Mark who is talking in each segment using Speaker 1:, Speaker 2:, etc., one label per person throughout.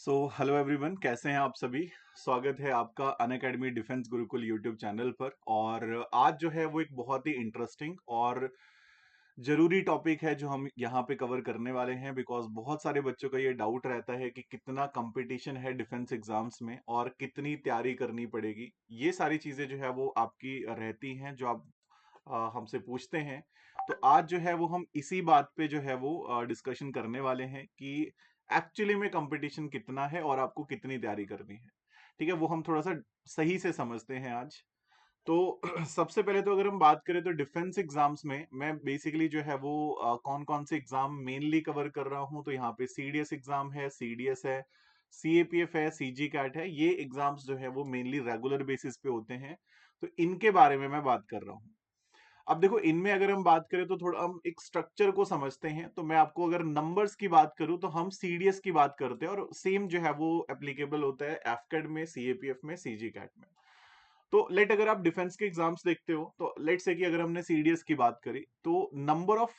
Speaker 1: Hello everyone, कैसे हैं आप सभी। स्वागत है आपका Unacademy defence Gurukul YouTube channel पर। और आज जो है वो एक बहुत ही इंटरेस्टिंग और जरूरी टॉपिक है जो हम यहाँ पे कवर करने वाले हैं, बिकॉज बहुत सारे बच्चों का ये डाउट रहता है कि कितना कंपटीशन है डिफेंस एग्जाम्स में और कितनी तैयारी करनी पड़ेगी। ये सारी चीजें जो है वो आपकी रहती हैं, जो आप हमसे पूछते हैं। तो आज जो है वो हम इसी बात पे जो है वो डिस्कशन करने वाले हैं कि एक्चुअली में कंपटीशन कितना है और आपको कितनी तैयारी करनी है। ठीक है, वो हम थोड़ा सा सही से समझते हैं आज। तो सबसे पहले तो अगर हम बात करें तो डिफेंस एग्जाम्स में मैं बेसिकली जो है वो कौन कौन से एग्जाम मेनली कवर कर रहा हूं। तो यहाँ पे सीडीएस एग्जाम है, सीडीएस है, सीएपीएफ है, सीजी कैट है। ये एग्जाम्स जो है वो मेनली रेगुलर बेसिस पे होते हैं। तो इनके बारे में मैं बात कर रहा हूँ। अब देखो, इनमें अगर हम बात करें तो थोड़ा हम एक स्ट्रक्चर को समझते हैं। तो मैं आपको अगर नंबर्स की बात करूं तो हम सीडीएस की बात करते हैं और सेम जो है वो एप्लीकेबल होता है एफकेड में, सीएपीएफ में, सीजी कैट में। तो लेट अगर आप डिफेंस के एग्जाम्स देखते हो तो लेट से कि अगर हमने सीडीएस की बात करी तो नंबर ऑफ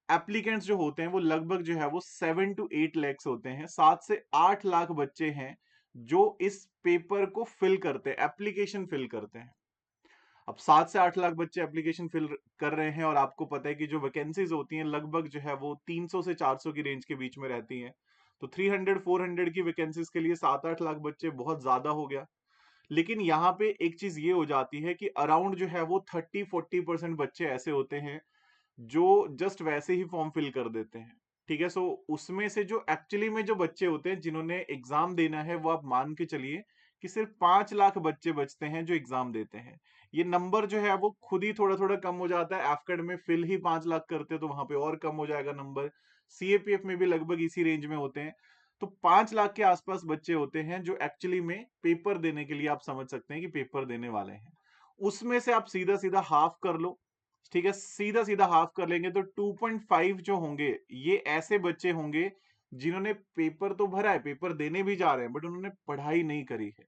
Speaker 1: एप्लीकेंट्स जो होते हैं वो लगभग जो है वो 7 to 8 lakhs होते हैं। 7 से 8 लाख बच्चे हैं जो इस पेपर को फिल करते हैं, एप्लीकेशन फिल करते हैं। अब 7 से 8 लाख बच्चे एप्लीकेशन फिल कर रहे हैं और आपको पता है कि जो वैकेंसीज होती हैं लगभग जो है वो 300 से 400 की रेंज के बीच में रहती हैं। तो 300 400 की वैकेंसीज के लिए 7 8 लाख बच्चे बहुत ज्यादा हो गया। लेकिन यहाँ पे एक चीज ये हो जाती है कि अराउंड जो है वो 30 40% बच्चे ऐसे होते हैं जो जस्ट वैसे ही फॉर्म फिल कर देते हैं। ठीक है, सो उसमें से जो एक्चुअली में जो बच्चे होते हैं जिन्होंने एग्जाम देना है वो आप मान के चलिए कि सिर्फ 5 लाख बच्चे बचते हैं जो एग्जाम देते हैं। ये नंबर जो है वो खुद ही थोड़ा थोड़ा कम हो जाता है। एफकेड में फिल ही 5 लाख करते तो वहां पे और कम हो जाएगा नंबर। सीएपीएफ में भी लगभग इसी रेंज में होते हैं। तो 5 लाख के आसपास बच्चे होते हैं जो एक्चुअली में पेपर देने के लिए आप समझ सकते हैं कि पेपर देने वाले हैं। उसमें से आप सीधा सीधा हाफ कर लो। ठीक है, सीधा सीधा हाफ कर लेंगे तो 2.5 जो होंगे ये ऐसे बच्चे होंगे जिन्होंने पेपर तो भरा है, पेपर देने भी जा रहे हैं, बट उन्होंने पढ़ाई नहीं करी है।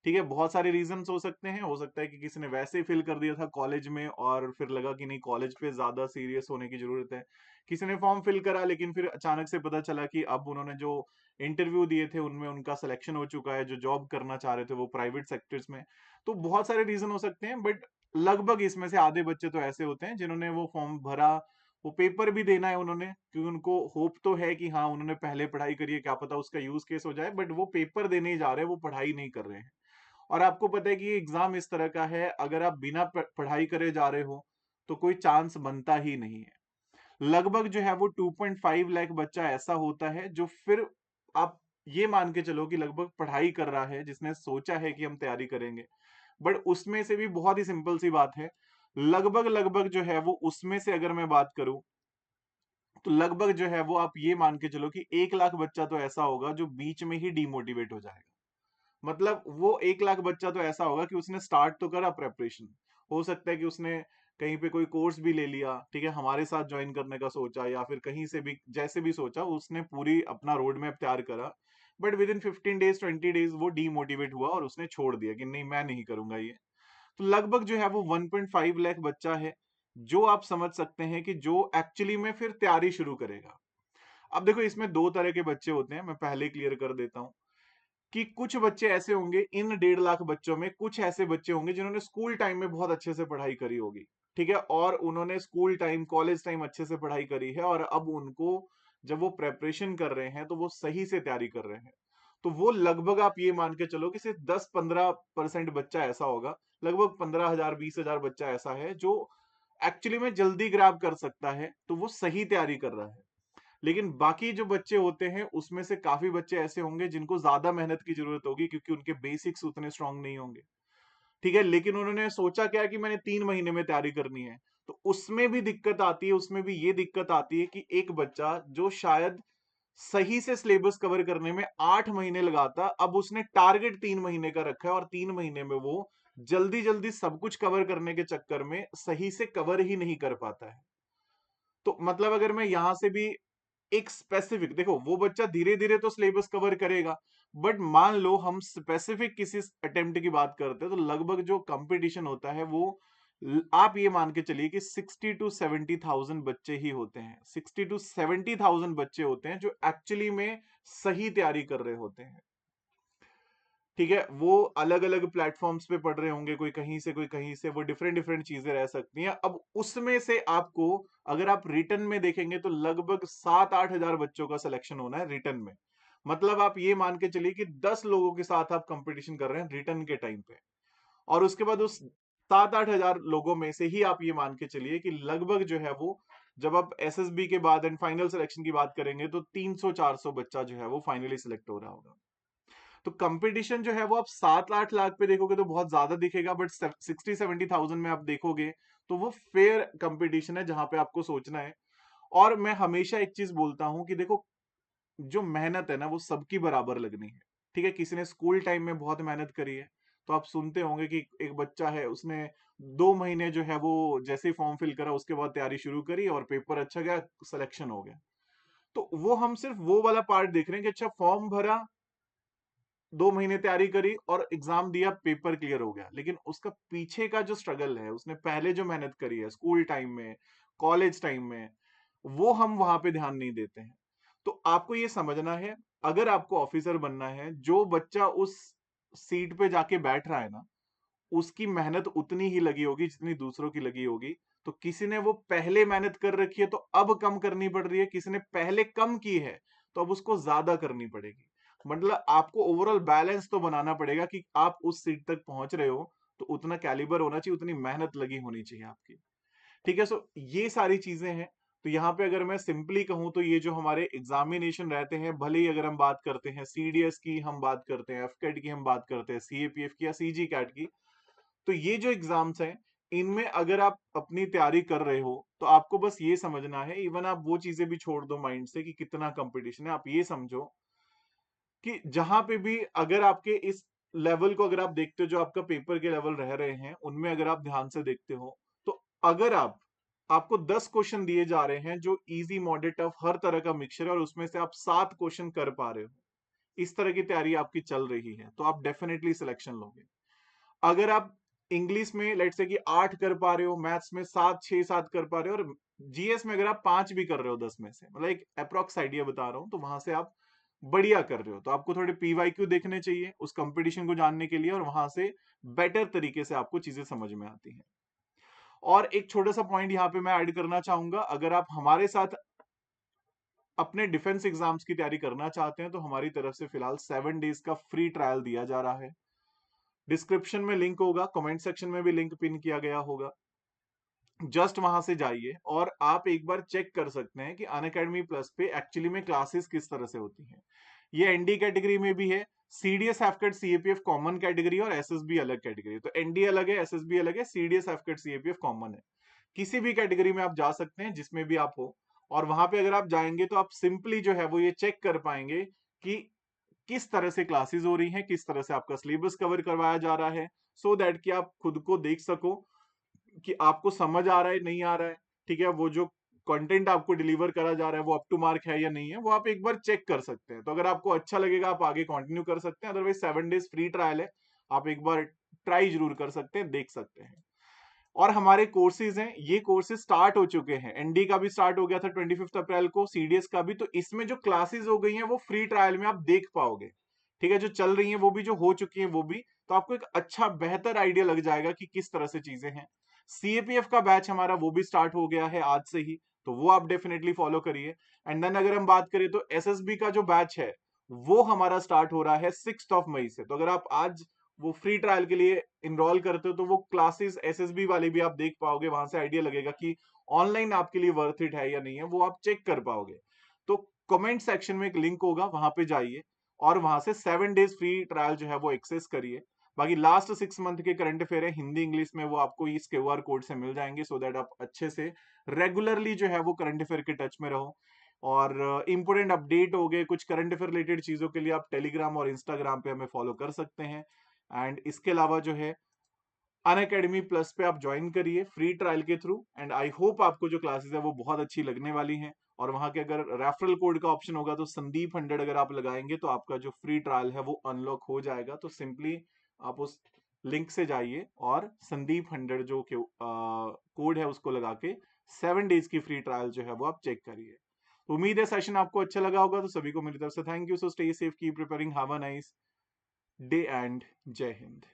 Speaker 1: ठीक है, बहुत सारे रीजंस हो सकते हैं। हो सकता है कि किसी ने वैसे ही फिल कर दिया था कॉलेज में और फिर लगा कि नहीं, कॉलेज पे ज्यादा सीरियस होने की जरूरत है। किसी ने फॉर्म फिल करा लेकिन फिर अचानक से पता चला कि अब उन्होंने जो इंटरव्यू दिए थे उनमें उनका सिलेक्शन हो चुका है, जो जॉब करना चाह रहे थे वो प्राइवेट सेक्टर्स में। तो बहुत सारे रीजन हो सकते हैं, बट लगभग इसमें से आधे बच्चे तो ऐसे होते हैं जिन्होंने वो फॉर्म भरा, वो पेपर भी देना है उन्होंने, क्योंकि उनको होप तो है कि हाँ उन्होंने पहले पढ़ाई करी है, क्या पता उसका यूज केस हो जाए, बट वो पेपर देने ही जा रहे हैं, वो पढ़ाई नहीं कर रहे हैं। और आपको पता है कि एग्जाम इस तरह का है, अगर आप बिना पढ़ाई करे जा रहे हो तो कोई चांस बनता ही नहीं है। लगभग जो है वो 2.5 लाख बच्चा ऐसा होता है जो फिर आप ये मान के चलो कि लगभग पढ़ाई कर रहा है, जिसने सोचा है कि हम तैयारी करेंगे। बट उसमें से भी बहुत ही सिंपल सी बात है, लगभग लगभग जो है वो उसमें से अगर मैं बात करूं तो लगभग जो है वो आप ये मान के चलो कि 1 लाख बच्चा तो ऐसा होगा जो बीच में ही डिमोटिवेट हो जाएगा। मतलब वो 1 लाख बच्चा तो ऐसा होगा कि उसने स्टार्ट तो करा प्रेपरेशन, हो सकता है कि उसने कहीं पे कोई कोर्स भी ले लिया, ठीक है, हमारे साथ ज्वाइन करने का सोचा या फिर कहीं से भी जैसे भी सोचा उसने पूरी अपना रोड मैप तैयार करा। But with in 15 days 20 days वो डीमोटिवेट हुआ और उसने छोड़ दिया कि नहीं, मैं नहीं करूंगा ये। तो लगभग जो है वो 1.5 लाख बच्चा है जो आप समझ सकते हैं कि जो एक्चुअली में फिर तैयारी शुरू करेगा। अब देखो, इसमें दो तरह के बच्चे होते हैं, मैं पहले क्लियर कर देता हूं कि कुछ बच्चे ऐसे होंगे, इन 1.5 लाख बच्चों में कुछ ऐसे बच्चे होंगे जिन्होंने स्कूल टाइम में बहुत अच्छे से पढ़ाई करी होगी। ठीक है, और उन्होंने स्कूल टाइम कॉलेज टाइम अच्छे से पढ़ाई करी है और अब उनको जब वो प्रेपरेशन कर रहे हैं तो वो सही से तैयारी कर रहे हैं। तो वो लगभग आप ये मान के चलो कि सिर्फ 10 15% बच्चा ऐसा होगा, लगभग 15,000 20,000 बच्चा ऐसा है जो एक्चुअली में जल्दी ग्रैब कर सकता है, तो वो सही तैयारी कर रहा है। लेकिन बाकी जो बच्चे होते हैं उसमें से काफी बच्चे ऐसे होंगे जिनको ज्यादा मेहनत की जरूरत होगी क्योंकि उनके बेसिक्स उतने स्ट्रांग नहीं होंगे। ठीक है, लेकिन उन्होंने सोचा क्या कि मैंने 3 महीने में तैयारी करनी है। तो उसमें भी दिक्कत आती है, उसमें भी ये दिक्कत आती है कि एक बच्चा जो शायद सही से सिलेबस कवर करने में 8 महीने लगाता, अब उसने टारगेट 3 महीने का रखा है और 3 महीने में वो जल्दी जल्दी सब कुछ कवर करने के चक्कर में सही से कवर ही नहीं कर पाता है। तो मतलब अगर मैं यहां से भी एक स्पेसिफिक देखो, वो बच्चा धीरे धीरे तो सिलेबस कवर करेगा, बट मान लो हम स्पेसिफिक किसी अटेम्प्ट की बात करते हैं तो लगभग जो कंपटीशन होता है वो आप ये मान के चलिए कि 60 to 70,000 बच्चे ही होते हैं, 60 to 70,000 बच्चे होते हैं जो एक्चुअली में सही तैयारी कर रहे होते हैं। ठीक है, वो अलग अलग प्लेटफॉर्म्स पे पढ़ रहे होंगे, कोई कहीं से कोई कहीं से, वो डिफरेंट डिफरेंट चीजें रह सकती हैं। अब उसमें से आपको, अगर आप रिटर्न में देखेंगे तो लगभग 7-8 हजार बच्चों का सिलेक्शन होना है रिटर्न में। मतलब आप ये मान के चलिए कि 10 लोगों के साथ आप कंपटीशन कर रहे हैं रिटर्न के टाइम पे। और उसके बाद उस 7-8 हजार लोगों में से ही आप ये मान के चलिए कि लगभग जो है वो, जब आप एसएसबी के बाद एंड फाइनल सिलेक्शन की बात करेंगे तो 300-400 बच्चा जो है वो फाइनली सिलेक्ट हो रहा होगा। तो कंपटीशन जो है वो आप 7-8 लाख पे देखोगे तो बहुत ज्यादा दिखेगा, बट 60-70,000 में आप देखोगे तो वो फेयर कंपटीशन है जहां पे आपको सोचना है। और मैं हमेशा एक चीज बोलता हूं कि देखो, जो मेहनत है ना वो सबकी बराबर लगनी है। ठीक है, किसी ने स्कूल टाइम में बहुत मेहनत करी है, तो आप सुनते होंगे कि एक बच्चा है, उसने 2 महीने जो है वो जैसे ही फॉर्म फिल करा उसके बाद तैयारी शुरू करी और पेपर अच्छा गया, सिलेक्शन हो गया। तो वो हम सिर्फ वो वाला पार्ट देख रहे हैं कि अच्छा फॉर्म भरा, 2 महीने तैयारी करी और एग्जाम दिया, पेपर क्लियर हो गया, लेकिन उसका पीछे का जो स्ट्रगल है, उसने पहले जो मेहनत करी है स्कूल टाइम में, कॉलेज टाइम में, वो हम वहां पे ध्यान नहीं देते हैं। तो आपको ये समझना है, अगर आपको ऑफिसर बनना है, जो बच्चा उस सीट पे जाके बैठ रहा है ना, उसकी मेहनत उतनी ही लगी होगी जितनी दूसरों की लगी होगी। तो किसी ने वो पहले मेहनत कर रखी है तो अब कम करनी पड़ रही है, किसी ने पहले कम की है तो अब उसको ज्यादा करनी पड़ेगी। मतलब आपको ओवरऑल बैलेंस तो बनाना पड़ेगा कि आप उस सीट तक पहुंच रहे हो, तो उतना कैलिबर होना चाहिए, उतनी मेहनत लगी होनी चाहिए आपकी। ठीक है, सो ये सारी चीजें हैं। तो यहाँ पे अगर मैं सिंपली कहूँ तो ये जो हमारे एग्जामिनेशन रहते हैं, भले ही अगर हम बात करते हैं सीडीएस की, हम बात करते हैं एफकेट की, हम बात करते हैं सीएपीएफ की या सीजी कैट की, तो ये जो एग्जाम्स हैं, इनमें अगर आप अपनी तैयारी कर रहे हो तो आपको बस ये समझना है, इवन आप वो चीजें भी छोड़ दो माइंड से कि कितना कंपटीशन है, आप ये समझो कि जहां पे भी अगर आपके इस लेवल को अगर आप देखते हो, जो आपका पेपर के लेवल रह रहे हैं उनमें अगर आप ध्यान से देखते हो, तो अगर आपको 10 क्वेश्चन दिए जा रहे हैं जो इजी मॉडरेट टफ हर तरह का मिक्सचर है, और उसमें से आप 7 क्वेश्चन कर पा रहे हो, इस तरह की तैयारी आपकी चल रही है, तो आप डेफिनेटली सिलेक्शन लोगे। अगर आप इंग्लिश में लेट से कि 8 कर पा रहे हो, मैथ्स में 7-6-7 कर पा रहे हो, और जीएस में अगर आप 5 भी कर रहे हो 10 में से, मतलब एक अप्रोक्स आइडिया बता रहा हूं, तो वहां से आप बढ़िया कर रहे हो। तो आपको थोड़े पीवाईक्यू देखने चाहिए उस कंपटीशन को जानने के लिए, और वहां से बेटर तरीके से आपको चीजें समझ में आती हैं। और एक छोटा सा पॉइंट यहाँ पे मैं ऐड करना चाहूंगा, अगर आप हमारे साथ अपने डिफेंस एग्जाम्स की तैयारी करना चाहते हैं तो हमारी तरफ से फिलहाल 7 डेज का फ्री ट्रायल दिया जा रहा है। डिस्क्रिप्शन में लिंक होगा, कमेंट सेक्शन में भी लिंक पिन किया गया होगा, जस्ट वहां से जाइए और आप एक बार चेक कर सकते हैं कि अनअकैडमी प्लस पे एक्चुअली में क्लासेस किस तरह से होती हैं। ये एनडी कैटेगरी में भी है, सीडीएस एफकेट सीएपीएफ कॉमन कैटेगरी और एसएसबी अलग कैटेगरी। तो एनडी अलग है, एसएसबी अलग है, सीडीएस एफकेट सीएपीएफ कॉमन है। किसी भी कैटेगरी में आप जा सकते हैं, जिसमें भी आप हो। और वहां पे अगर आप जाएंगे तो आप सिंपली जो है वो ये चेक कर पाएंगे कि किस तरह से क्लासेस हो रही हैं, किस तरह से आपका सिलेबस कवर करवाया जा रहा है, सो दैट कि आप खुद को देख सको कि आपको समझ आ रहा है नहीं आ रहा है। ठीक है, वो जो कंटेंट आपको डिलीवर करा जा रहा है वो अप टू मार्क है या नहीं है, वो आप एक बार चेक कर सकते हैं। तो अगर आपको अच्छा लगेगा आप आगे कंटिन्यू कर सकते हैं, अदरवाइज 7 डेज फ्री ट्रायल है, आप एक बार ट्राई जरूर कर सकते हैं, देख सकते हैं। और हमारे कोर्सेज हैं, ये कोर्सेज स्टार्ट हो चुके हैं, एनडी का भी स्टार्ट हो गया था 25 अप्रैल को, सीडीएस का भी। तो इसमें जो क्लासेस हो गई हैं वो फ्री ट्रायल में आप देख पाओगे। ठीक है, जो चल रही हैं वो भी, जो हो चुकी हैं वो भी, तो आपको एक अच्छा बेहतर आइडिया लग जाएगा कि किस तरह से चीजें हैं। सीएपीएफ का बैच हमारा वो भी स्टार्ट हो गया है आज से ही, तो वो आप डेफिनेटली फॉलो करिए। एंड देन अगर हम बात करें तो एसएसबी का जो बैच है वो हमारा स्टार्ट हो रहा है 6 मई से। तो अगर आप आज वो फ्री ट्रायल के लिए इनरोल करते हो तो वो क्लासेस एसएसबी वाले भी आप देख पाओगे, वहां से आइडिया लगेगा कि ऑनलाइन आपके लिए वर्थ इट है या नहीं है, वो आप चेक कर पाओगे। तो कमेंट सेक्शन में एक लिंक होगा, वहां पे जाइए और वहां से 7 डेज फ्री ट्रायल जो है वो एक्सेस करिए। बाकी लास्ट 6 मंथ के करंट अफेयर है हिंदी इंग्लिश में, वो आपको इस क्यूआर कोड से मिल जाएंगे, सो दैट आप अच्छे से रेगुलरली जो है वो करंट अफेयर के टच में रहो। और इंपोर्टेंट अपडेट हो गए कुछ करंट अफेयर रिलेटेड चीजों के लिए आप टेलीग्राम और इंस्टाग्राम पे हमें फॉलो कर सकते हैं। एंड इसके अलावा जो है अनअकैडमी प्लस पे आप ज्वाइन करिए फ्री ट्रायल के थ्रू, एंड आई होप आपको जो क्लासेस है वो बहुत अच्छी लगने वाली हैं। और वहां के अगर रेफरल कोड का ऑप्शन होगा तो संदीप 100 अगर आप लगाएंगे तो आपका जो फ्री ट्रायल है वो अनलॉक हो जाएगा। तो सिंपली आप उस लिंक से जाइए और संदीप 100 जो कोड है उसको लगा के 7 डेज की फ्री ट्रायल जो है वो आप चेक करिए। उम्मीद है सेशन आपको अच्छा लगा होगा। तो सभी को मेरी तरफ से thank you. So stay safe, keep preparing, have a nice day and जय हिंद।